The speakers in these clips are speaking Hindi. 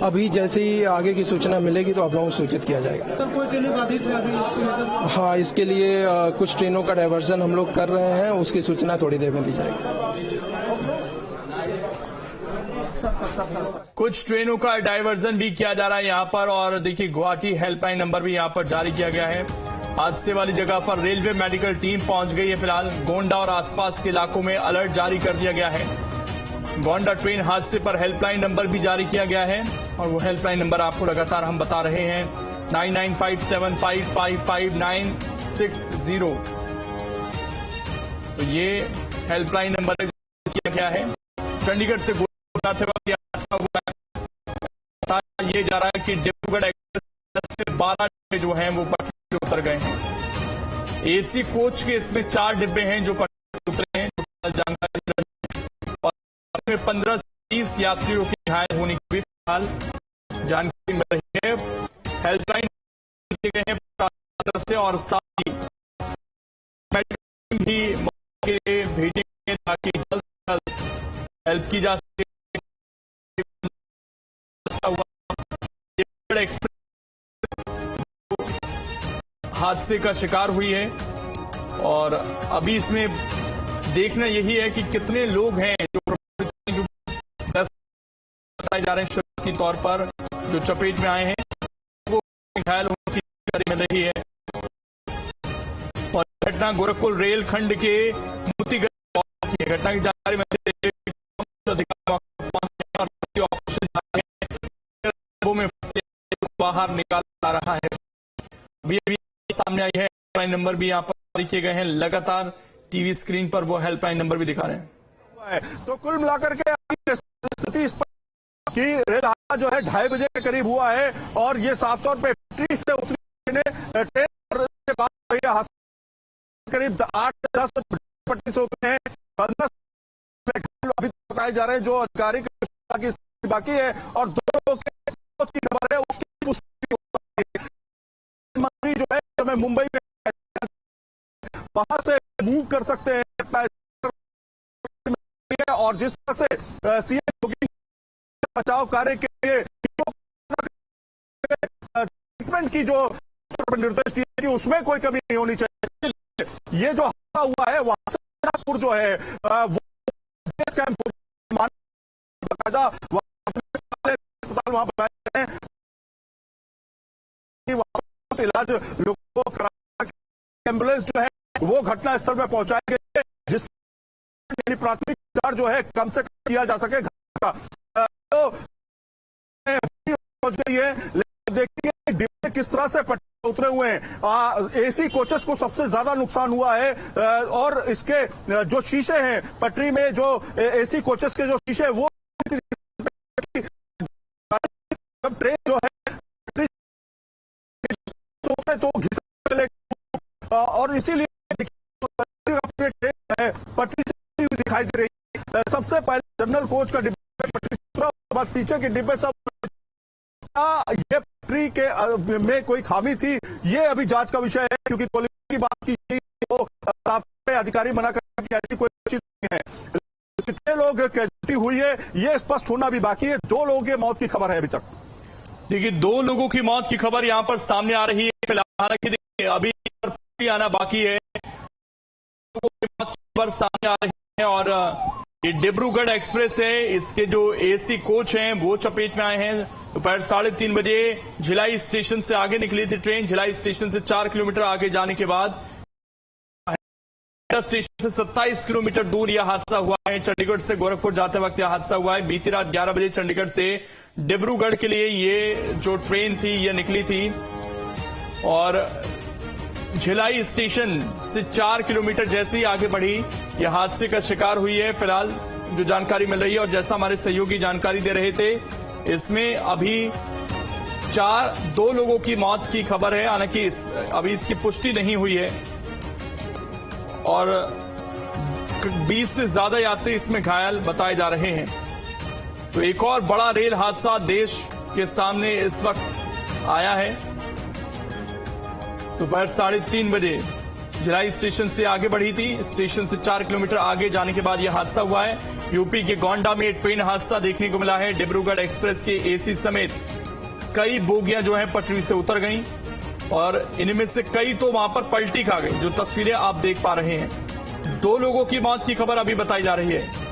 अभी जैसे ही आगे की सूचना मिलेगी तो आप लोगों को सूचित किया जाएगा। सर कोई ट्रेनें बाधित है अभी? हाँ, इसके लिए कुछ ट्रेनों का डायवर्जन हम लोग कर रहे हैं, उसकी सूचना थोड़ी देर में दी जाएगी। कुछ ट्रेनों का डायवर्जन भी किया जा रहा है यहां पर। और देखिए गुवाहाटी हेल्पलाइन नंबर भी यहां पर जारी किया गया है। हादसे वाली जगह पर रेलवे मेडिकल टीम पहुंच गई है। फिलहाल गोंडा और आसपास के इलाकों में अलर्ट जारी कर दिया गया है। गोंडा ट्रेन हादसे पर हेल्पलाइन नंबर भी जारी किया गया है और वो हेल्पलाइन नंबर आपको लगातार हम बता रहे हैं 9957555960। तो ये हेल्पलाइन नंबर किया गया है। चंडीगढ़ से जाते वक्त हादसा हुआ है। ये जा रहा है कि डिब्रूगढ़ एक्सप्रेस से 12 जो हैं वो पटरी से उतर गए हैं। एसी कोच के इसमें 4 डिब्बे हैं जो पटरी से उतरे हैं। जानकारी और इसमें 15 से 30 यात्रियों के घायल होने की भी फिलहाल जानकारी मिल रही है। हेल्पलाइन दिए गए हैं तरफ से और साथ ही मेडिकल भी भेजेंगे ताकि जल्द से जल्द हेल्प की जा सके। हादसे का शिकार हुई है और अभी इसमें देखना यही है कि कितने लोग हैं जो बताए जा रहे हैं शुरुआती तौर पर जो चपेट में आए हैं, वो घायल होने की जानकारी मिल रही है। और घटना गोरखपुर रेल खंड के मोतीगंज की घटना की जानकारी मिल रही है। बाहर निकाला रहा है। अभी सामने आई है। हेल्पलाइन नंबर भी यहाँ पर जारी किए गए हैं। लगातार टीवी स्क्रीन पर वो हेल्पलाइन नंबर भी दिखा रहे हैं। तो कुल मिलाकर के स्थिति कि रेल हादसा जो है 2:30 बजे के करीब हुआ है और ये साफ तौर पे पटरी से उतरी ट्रेन के बाद करीब 8-10 पटरी से उतरे हैं। 15 अभी बताए जा रहे हैं जो अधिकारी की बाकी है और 2 लोगों की खबर है उसकी मंत्री जो है मैं मुंबई में वहां से मूव कर सकते हैं और जिस तरह से सीएम योगी बचाव कार्य के लिए ट्रीटमेंट की जो निर्देश दिए कि उसमें कोई कमी नहीं होनी चाहिए। ये जो हादसा हुआ है वहां से नागपुर जो है वो कैंप बाकायदा अस्पताल वहां बनाए हैं, इलाज लोगों को करा। एम्बुलेंस जो है वो घटना स्थल पर पहुंचाई गई है जिससे प्राथमिक उपचार जो है कम से कम किया जा सके। तो पहुंच गई है, लेकिन देखिए डिब्बे किस तरह से पटरी उतरे हुए हैं। एसी कोचेस को सबसे ज्यादा नुकसान हुआ है और इसके जो शीशे हैं पटरी में जो एसी कोचेस के जो शीशे वो ट्रेन जो है तो घिसने और इसीलिए पटरी दिखाई दे रही है। सबसे पहले जनरल कोच का डिब्बा पटरी से बाद पीछे के डिब्बे सब ये पटरी के में कोई खामी थी, ये अभी जांच का विषय है क्योंकि की बात की तो अधिकारी मना कर ऐसी कोई चीज नहीं है। कितने लोग कैजुअल्टी हुई है ये स्पष्ट होना भी बाकी है। 2 लोगों की मौत की खबर है अभी तक। देखिए 2 लोगों की मौत की खबर यहां पर सामने आ रही है। फिलहाल अभी आना बाकी है। खबर सामने आ रही है और ये डिब्रूगढ़ एक्सप्रेस है, इसके जो एसी कोच हैं वो चपेट में आए हैं। दोपहर 3:30 बजे झिलाई स्टेशन से आगे निकली थी ट्रेन। झिलाई स्टेशन से 4 किलोमीटर आगे जाने के बाद स्टेशन से 27 किलोमीटर दूर यह हादसा हुआ है। चंडीगढ़ से गोरखपुर जाते वक्त यह हादसा हुआ है। बीती रात 11 बजे चंडीगढ़ से डिब्रूगढ़ के लिए ये जो ट्रेन थी ये निकली थी और झिलाई स्टेशन से 4 किलोमीटर जैसे ही आगे बढ़ी यह हादसे का शिकार हुई है। फिलहाल जो जानकारी मिल रही है और जैसा हमारे सहयोगी जानकारी दे रहे थे, इसमें अभी 2 लोगों की मौत की खबर है। हालांकि अभी इसकी पुष्टि नहीं हुई है और 20 से ज्यादा यात्री इसमें घायल बताए जा रहे हैं। तो एक और बड़ा रेल हादसा देश के सामने इस वक्त आया है। दोपहर 3:30 बजे झिलाई स्टेशन से आगे बढ़ी थी। स्टेशन से 4 किलोमीटर आगे जाने के बाद यह हादसा हुआ है। यूपी के गोंडा में ट्रेन हादसा देखने को मिला है। डिब्रूगढ़ एक्सप्रेस के एसी समेत कई बोगियां जो है पटरी से उतर गईं और इनमें से कई तो वहां पर पलटी खा गई, जो तस्वीरें आप देख पा रहे हैं। 2 लोगों की मौत की खबर अभी बताई जा रही है।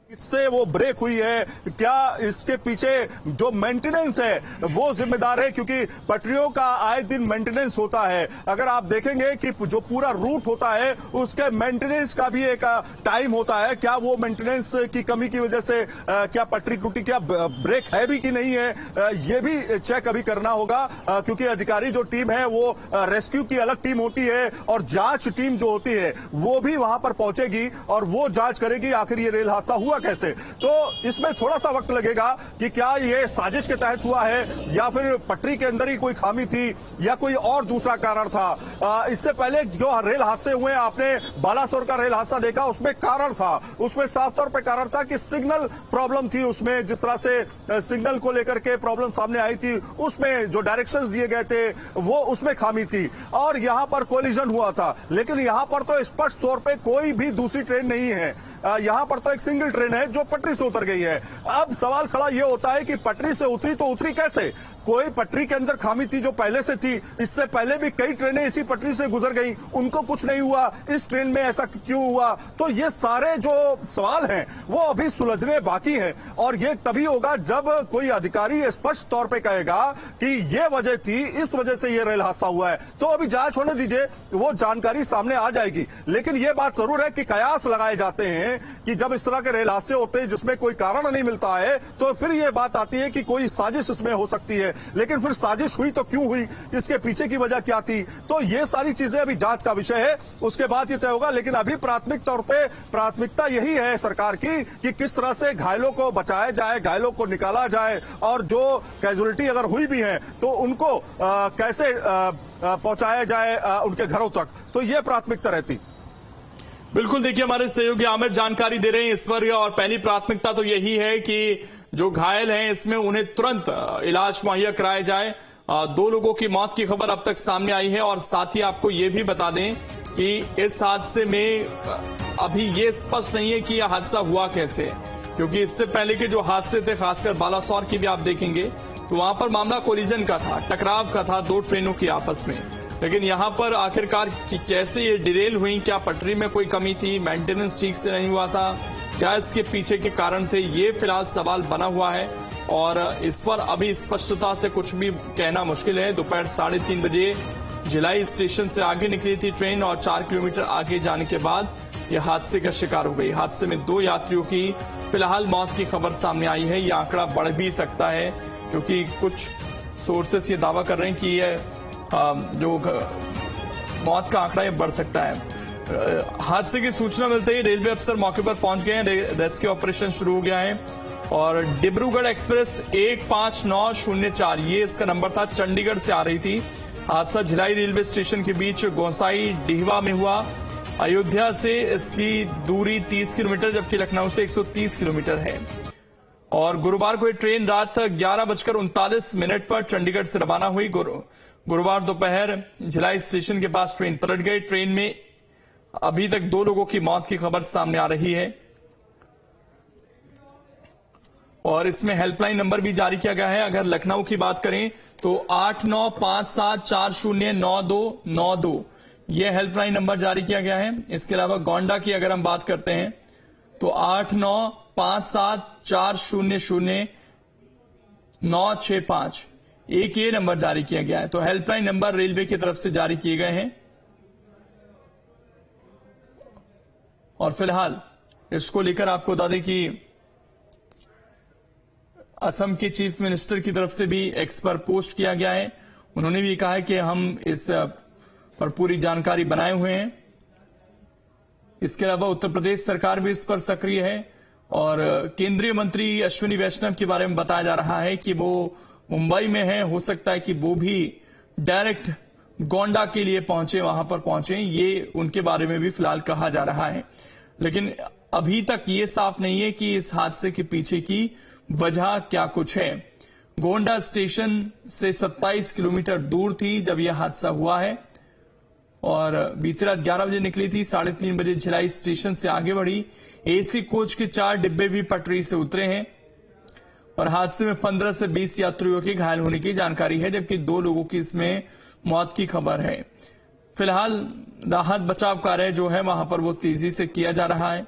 इससे वो ब्रेक हुई है, क्या इसके पीछे जो मेंटेनेंस है वो जिम्मेदार है? क्योंकि पटरियों का आए दिन मेंटेनेंस होता है। अगर आप देखेंगे कि जो पूरा रूट होता है उसके मेंटेनेंस का भी एक टाइम होता है। क्या वो मेंटेनेंस की कमी की वजह से क्या पटरी टूटी, क्या ब्रेक है भी कि नहीं है, ये भी चेक अभी करना होगा। क्योंकि अधिकारी जो टीम है वो रेस्क्यू की अलग टीम होती है और जांच टीम जो होती है वो भी वहां पर पहुंचेगी और वो जांच करेगी आखिर ये रेल हादसा हुआ कैसे। तो इसमें थोड़ा सा वक्त लगेगा कि क्या ये साजिश के तहत हुआ है या फिर पटरी के अंदर ही कोई खामी थी या कोई और दूसरा कारण था। इससे पहले जो रेल हादसे हुए, आपने बालासोर का रेल हादसा देखा, उसमें कारण था, उसमें साफ तौर पर कारण था कि सिग्नल प्रॉब्लम थी। उसमें जिस तरह से सिग्नल को लेकर के प्रॉब्लम सामने आई थी, उसमें जो डायरेक्शंस दिए गए थे वो उसमें खामी थी और यहां पर कोलिजन हुआ था। लेकिन यहां पर तो स्पष्ट तौर पर कोई भी दूसरी ट्रेन नहीं है, यहां पर तो एक सिंगल ट्रेन है जो पटरी से उतर गई है। अब सवाल खड़ा यह होता है कि पटरी से उतरी तो उतरी कैसे? कोई पटरी के अंदर खामी थी जो पहले से थी। इससे पहले भी कई ट्रेनें इसी पटरी से गुजर गई, उनको कुछ नहीं हुआ, इस ट्रेन में ऐसा क्यों हुआ? तो ये सारे जो सवाल हैं वो अभी सुलझने बाकी हैं और ये तभी होगा जब कोई अधिकारी स्पष्ट तौर पे कहेगा कि ये वजह थी, इस वजह से ये रेल हादसा हुआ है। तो अभी जांच होने दीजिए, वो जानकारी सामने आ जाएगी। लेकिन ये बात जरूर है कि कयास लगाए जाते हैं कि जब इस तरह के रेल हादसे होते हैं जिसमें कोई कारण नहीं मिलता है तो फिर ये बात आती है कि कोई साजिश इसमें हो सकती है। लेकिन फिर साजिश हुई तो क्यों हुई, इसके पीछे की वजह क्या थी? तो ये सारी चीजें अभी जांच का विषय है, उसके बाद ये तय होगा। लेकिन अभी प्राथमिक तौर पे प्राथमिकता यही है सरकार की कि किस तरह से घायलों को बचाया जाए, घायलों को निकाला जाए और जो कैजुअलिटी अगर हुई भी है तो उनको कैसे पहुंचाया जाए उनके घरों तक। तो ये प्राथमिकता रहती। बिल्कुल, देखिए हमारे सहयोगी आमिर जानकारी दे रहे हैं इस पर, और पहली प्राथमिकता तो यही है कि जो घायल हैं इसमें उन्हें तुरंत इलाज मुहैया कराया जाए। 2 लोगों की मौत की खबर अब तक सामने आई है और साथ ही आपको ये भी बता दें कि इस हादसे में अभी ये स्पष्ट नहीं है कि यह हादसा हुआ कैसे, क्योंकि इससे पहले के जो हादसे थे, खासकर बालासोर की भी आप देखेंगे तो वहां पर मामला कोलिजन का था, टकराव का था 2 ट्रेनों की आपस में। लेकिन यहां पर आखिरकार कैसे ये डिरेल हुई, क्या पटरी में कोई कमी थी, मेंटेनेंस ठीक से नहीं हुआ था, क्या इसके पीछे के कारण थे, ये फिलहाल सवाल बना हुआ है और इस पर अभी स्पष्टता से कुछ भी कहना मुश्किल है। दोपहर 3:30 बजे भिलाई स्टेशन से आगे निकली थी ट्रेन और 4 किलोमीटर आगे जाने के बाद यह हादसे का शिकार हो गई। हादसे में 2 यात्रियों की फिलहाल मौत की खबर सामने आई है। यह आंकड़ा बढ़ भी सकता है क्योंकि कुछ सोर्सेस ये दावा कर रहे हैं कि यह जो मौत का आंकड़ा ये बढ़ सकता है। हादसे की सूचना मिलते ही रेलवे अफसर मौके पर पहुंच गए हैं, रेस्क्यू ऑपरेशन शुरू हो गया है और डिब्रूगढ़ एक्सप्रेस 15904 ये इसका नंबर था, चंडीगढ़ से आ रही थी। हादसा भिलाई रेलवे स्टेशन के बीच गोसाई डिहवा में हुआ। अयोध्या से इसकी दूरी 30 किलोमीटर जबकि लखनऊ से 130 किलोमीटर है और गुरुवार को ये ट्रेन रात 11:39 पर चंडीगढ़ से रवाना हुई। गुरुवार दोपहर भिलाई स्टेशन के पास ट्रेन पलट गई। ट्रेन में अभी तक 2 लोगों की मौत की खबर सामने आ रही है और इसमें हेल्पलाइन नंबर भी जारी किया गया है। अगर लखनऊ की बात करें तो 8957409292 यह हेल्पलाइन नंबर जारी किया गया है। इसके अलावा गोंडा की अगर हम बात करते हैं तो 8957400965 एक ये नंबर जारी किया गया है। तो हेल्पलाइन नंबर रेलवे की तरफ से जारी किए गए हैं और फिलहाल इसको लेकर आपको बता दें कि असम के चीफ मिनिस्टर की तरफ से भी एक्स पर पोस्ट किया गया है। उन्होंने भी कहा है कि हम इस पर पूरी जानकारी बनाए हुए हैं। इसके अलावा उत्तर प्रदेश सरकार भी इस पर सक्रिय है और केंद्रीय मंत्री अश्विनी वैष्णव के बारे में बताया जा रहा है कि वो मुंबई में है, हो सकता है कि वो भी डायरेक्ट गोंडा के लिए पहुंचे, वहां पर पहुंचे, ये उनके बारे में भी फिलहाल कहा जा रहा है। लेकिन अभी तक ये साफ नहीं है कि इस हादसे के पीछे की वजह क्या कुछ है। गोंडा स्टेशन से 27 किलोमीटर दूर थी जब यह हादसा हुआ है और बीती रात 11 बजे निकली थी, 3:30 बजे भिलाई स्टेशन से आगे बढ़ी। एसी कोच के 4 डिब्बे भी पटरी से उतरे हैं और हादसे में 15 से 20 यात्रियों के घायल होने की जानकारी है, जबकि 2 लोगों की इसमें मौत की खबर है। फिलहाल राहत बचाव कार्य जो है वहां पर वो तेजी से किया जा रहा है।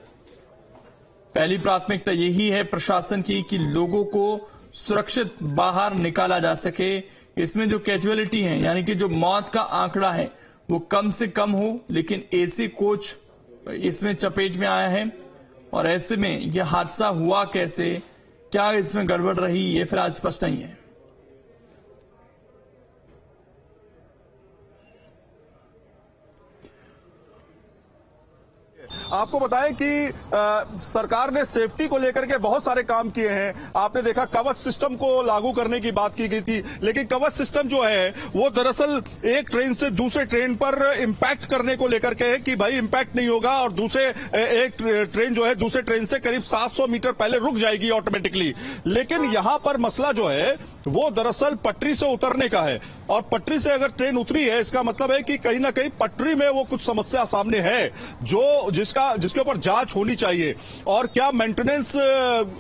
पहली प्राथमिकता यही है प्रशासन की कि लोगों को सुरक्षित बाहर निकाला जा सके। इसमें जो कैजुअलिटी है यानी कि जो मौत का आंकड़ा है वो कम से कम हो, लेकिन एसी कोच इसमें चपेट में आया है और ऐसे में यह हादसा हुआ कैसे, क्या इसमें गड़बड़ रही, ये फिलहाल स्पष्ट नहीं है। आपको बताएं कि सरकार ने सेफ्टी को लेकर के बहुत सारे काम किए हैं। आपने देखा कवच सिस्टम को लागू करने की बात की गई थी, लेकिन कवच सिस्टम जो है वो दरअसल एक ट्रेन से दूसरे ट्रेन पर इंपैक्ट करने को लेकर के है कि भाई इंपैक्ट नहीं होगा और दूसरे एक ट्रेन जो है दूसरे ट्रेन से करीब 700 मीटर पहले रुक जाएगी ऑटोमेटिकली। लेकिन यहां पर मसला जो है वो दरअसल पटरी से उतरने का है और पटरी से अगर ट्रेन उतरी है इसका मतलब है कि कहीं ना कहीं पटरी में वो कुछ समस्या सामने है जिसके ऊपर जांच होनी चाहिए। और क्या मेंटेनेंस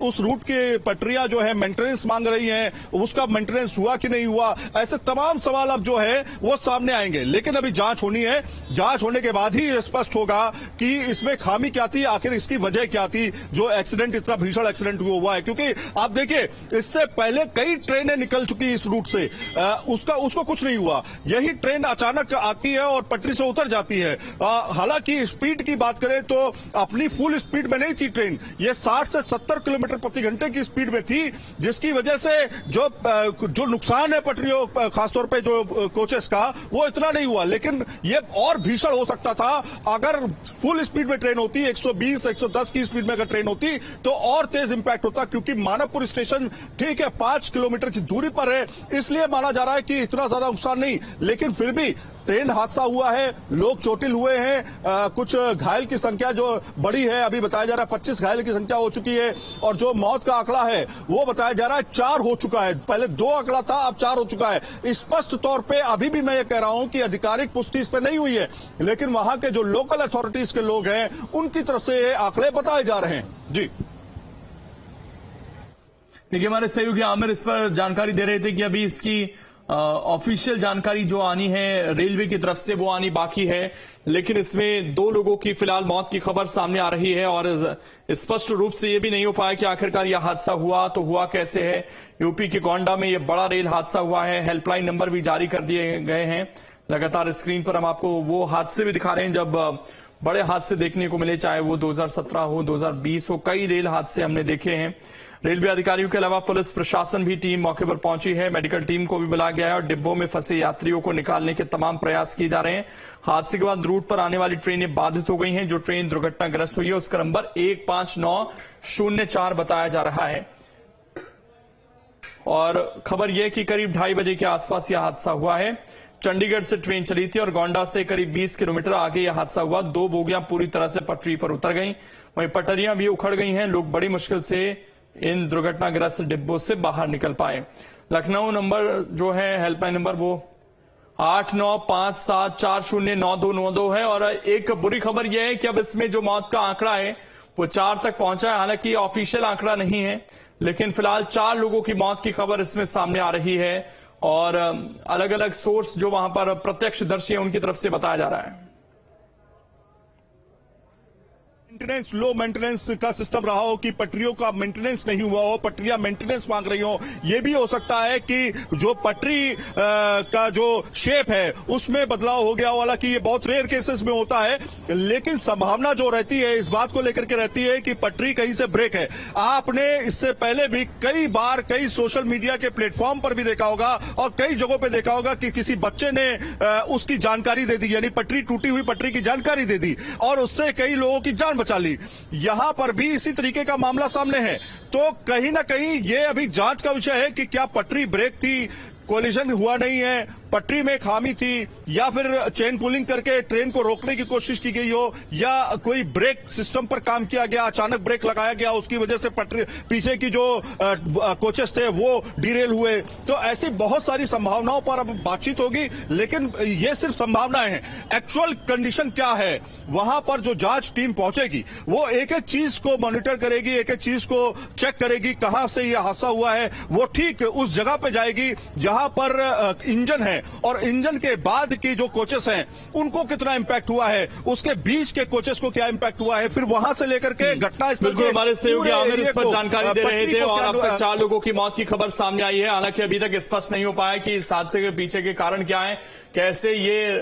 उस रूट के पटरियां जो है मेंटेनेंस मांग रही हैं, उसका मेंटेनेंस हुआ कि नहीं हुआ, ऐसे तमाम सवाल अब जो है वो सामने आएंगे। लेकिन अभी जांच होनी है, जांच होने के बाद ही स्पष्ट होगा कि इसमें खामी क्या थी, आखिर इसकी वजह क्या थी जो एक्सीडेंट इतना भीषण एक्सीडेंट हुआ है। क्योंकि आप देखिए इससे पहले कई ट्रेनें निकल चुकी इस रूट से, उसको कुछ नहीं हुआ। यही ट्रेन अचानक आती है और पटरी से उतर जाती है। हालांकि स्पीड की बात करें तो अपनी फुल स्पीड में नहीं थी ट्रेन, ये 60 से 70 किलोमीटर प्रति घंटे की स्पीड में थी, जिसकी वजह से जो नुकसान है पटरियों खासतौर पे जो कोचेस का वो इतना नहीं हुआ। लेकिन ये और भीषण हो सकता था अगर फुल स्पीड में ट्रेन होती, 120 110 की स्पीड में अगर ट्रेन होती तो और तेज इंपैक्ट होता। क्योंकि मानवपुर स्टेशन ठीक है 5 किलोमीटर की दूरी पर है, इसलिए माना जा रहा है कि इतना ज्यादा नुकसान नहीं। लेकिन फिर भी ट्रेन हादसा हुआ है, लोग चोटिल हुए हैं, कुछ घायल की संख्या जो बड़ी है, अभी बताया जा रहा है 25 घायल की संख्या हो चुकी है और जो मौत का आंकड़ा है वो बताया जा रहा है 4 हो चुका है। पहले 2 आंकड़ा था, अब 4 हो चुका है। स्पष्ट तौर पे अभी भी मैं ये कह रहा हूं कि आधिकारिक पुष्टि इस पर नहीं हुई है, लेकिन वहां के जो लोकल अथॉरिटीज के लोग हैं उनकी तरफ से ये आंकड़े बताए जा रहे हैं। जी देखिए, हमारे सहयोगी आमिर इस पर जानकारी दे रहे थे कि अभी इसकी ऑफिशियल जानकारी जो आनी है रेलवे की तरफ से वो आनी बाकी है, लेकिन इसमें 2 लोगों की फिलहाल मौत की खबर सामने आ रही है और स्पष्ट रूप से ये भी नहीं हो पाया कि आखिरकार यह हादसा हुआ तो हुआ कैसे है। यूपी के गोंडा में यह बड़ा रेल हादसा हुआ है, हेल्पलाइन नंबर भी जारी कर दिए गए हैं। लगातार स्क्रीन पर हम आपको वो हादसे भी दिखा रहे हैं जब बड़े हादसे देखने को मिले, चाहे वो 2017 हो 2020 हो, कई रेल हादसे हमने देखे हैं। रेलवे अधिकारियों के अलावा पुलिस प्रशासन भी टीम मौके पर पहुंची है, मेडिकल टीम को भी बुलाया गया है और डिब्बों में फंसे यात्रियों को निकालने के तमाम प्रयास किए जा रहे हैं। हादसे के बाद रूट पर आने वाली ट्रेनें बाधित हो गई हैं। जो ट्रेन दुर्घटनाग्रस्त हुई है उसका नंबर 15904 बताया जा रहा है और खबर यह कि करीब 2:30 बजे के आसपास यह हादसा हुआ है। चंडीगढ़ से ट्रेन चली थी और गोंडा से करीब 20 किलोमीटर आगे यह हादसा हुआ। 2 बोगियां पूरी तरह से पटरी पर उतर गई, वहीं पटरियां भी उखड़ गई हैं। लोग बड़ी मुश्किल से इन दुर्घटनाग्रस्त डिब्बों से बाहर निकल पाए। लखनऊ नंबर जो है हेल्पलाइन नंबर वो 8957409292 है और एक बुरी खबर यह है कि अब इसमें जो मौत का आंकड़ा है वो 4 तक पहुंचा है। हालांकि ऑफिशियल आंकड़ा नहीं है, लेकिन फिलहाल 4 लोगों की मौत की खबर इसमें सामने आ रही है और अलग अलग सोर्स जो वहां पर प्रत्यक्षदर्शी है उनकी तरफ से बताया जा रहा है। मेंटेनेंस लो मेंटेनेंस का सिस्टम रहा हो कि पटरियों का मेंटेनेंस नहीं हुआ हो, पटरियां मेंटेनेंस मांग रही हो। यह भी हो सकता है कि जो पटरी का जो शेप है उसमें बदलाव हो गया हो। हालांकि ये बहुत रेयर केसेस में होता है, लेकिन संभावना जो रहती है इस बात को लेकर के रहती है कि पटरी कहीं से ब्रेक है। आपने इससे पहले भी कई बार कई सोशल मीडिया के प्लेटफॉर्म पर भी देखा होगा और कई जगहों पर देखा होगा कि किसी बच्चे ने उसकी जानकारी दे दी, यानी पटरी टूटी हुई पटरी की जानकारी दे दी और उससे कई लोगों की जान बचा ली। यहां पर भी इसी तरीके का मामला सामने है। तो कहीं ना कहीं ये अभी जांच का विषय है कि क्या पटरी ब्रेक थी, कोलिजन हुआ नहीं है, पटरी में खामी थी या फिर चेन पुलिंग करके ट्रेन को रोकने की कोशिश की गई हो या कोई ब्रेक सिस्टम पर काम किया गया, अचानक ब्रेक लगाया गया, उसकी वजह से पटरी पीछे की जो कोचेस थे वो डिरेल हुए। तो ऐसी बहुत सारी संभावनाओं पर अब बातचीत होगी, लेकिन ये सिर्फ संभावनाएं हैं। एक्चुअल कंडीशन क्या है, वहां पर जो जांच टीम पहुंचेगी वो एक एक चीज को मॉनिटर करेगी, एक एक चीज को चेक करेगी, कहां से यह हादसा हुआ है। वो ठीक उस जगह पे जाएगी जहां पर इंजन है और इंजन के बाद की जो कोचेस हैं उनको कितना इंपैक्ट हुआ है, उसके बीच के कोचेस को क्या इंपैक्ट हुआ है, फिर वहां से लेकर के घटना स्थल बिल्कुल हमारे सहयोगी आमिर इस पर जानकारी दे रहे थे और अब तक 4 लोगों की मौत की खबर सामने आई है। हालांकि अभी तक स्पष्ट नहीं हो पाया कि इस हादसे के पीछे के कारण क्या है, कैसे ये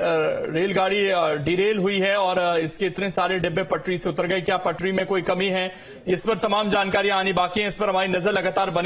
रेलगाड़ी डिरेल हुई है और इसके इतने सारे डिब्बे पटरी से उतर गए, क्या पटरी में कोई कमी है, इस पर तमाम जानकारियां आनी बाकी है। इस पर हमारी नजर लगातार बनी